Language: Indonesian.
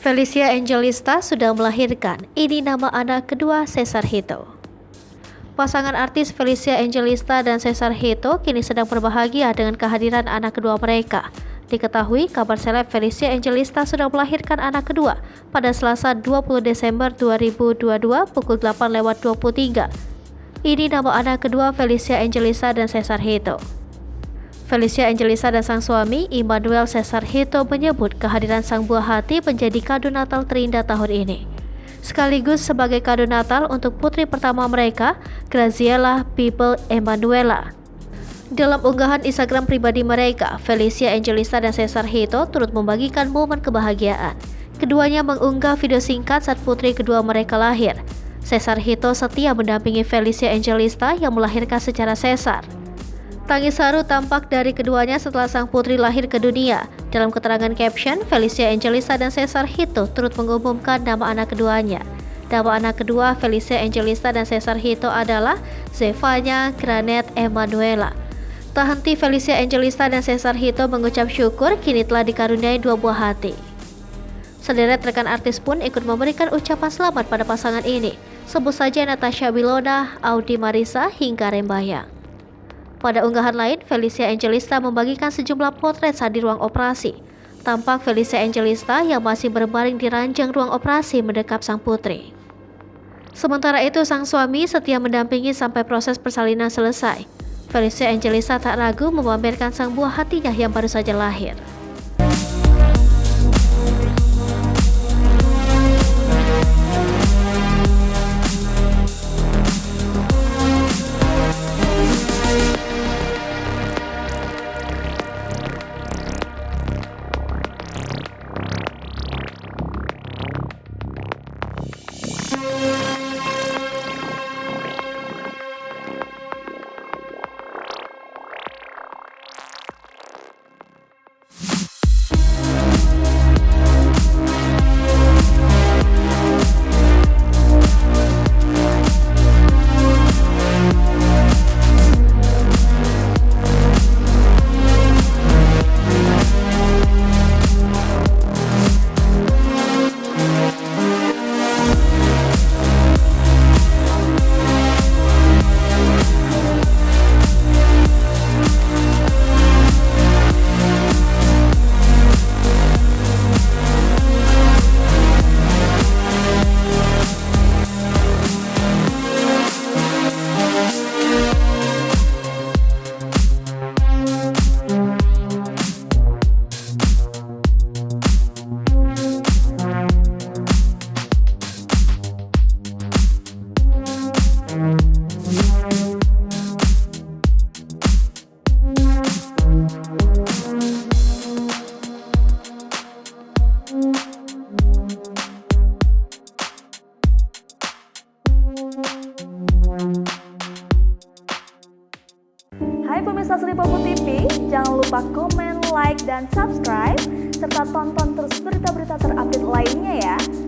Felicia Angelista sudah melahirkan, ini nama anak kedua Cesar Hito. Pasangan artis Felicia Angelista dan Cesar Hito kini sedang berbahagia dengan kehadiran anak kedua mereka. Diketahui kabar seleb Felicia Angelista sudah melahirkan anak kedua pada Selasa 20 Desember 2022 pukul 8:23. Ini nama anak kedua Felicia Angelista dan Cesar Hito. Felicia Angelista dan sang suami, Immanuel Cesar Hito, menyebut kehadiran sang buah hati menjadi kado Natal terindah tahun ini. Sekaligus sebagai kado Natal untuk putri pertama mereka, Graziella People Emanuela. Dalam unggahan Instagram pribadi mereka, Felicia Angelista dan Cesar Hito turut membagikan momen kebahagiaan. Keduanya mengunggah video singkat saat putri kedua mereka lahir. Cesar Hito setia mendampingi Felicia Angelista yang melahirkan secara sesar. Tangis haru tampak dari keduanya setelah sang putri lahir ke dunia. Dalam keterangan caption, Felicia Angelista dan Cesar Hito turut mengumumkan nama anak keduanya. Nama anak kedua Felicia Angelista dan Cesar Hito adalah Zevanya Granette Emanuela. Tak henti Felicia Angelista dan Cesar Hito mengucap syukur kini telah dikaruniai dua buah hati. Sederet rekan artis pun ikut memberikan ucapan selamat pada pasangan ini. Sebut saja Natasha Wilona, Audi Marissa, hingga Rembayang. Pada unggahan lain, Felicia Angelista membagikan sejumlah potret saat di ruang operasi. Tampak Felicia Angelista yang masih berbaring di ranjang ruang operasi mendekap sang putri. Sementara itu, sang suami setia mendampingi sampai proses persalinan selesai. Felicia Angelista tak ragu memamerkan sang buah hatinya yang baru saja lahir. Hai pemirsa Sri Popo TV, jangan lupa komen, like, dan subscribe, serta tonton terus berita-berita terupdate lainnya ya.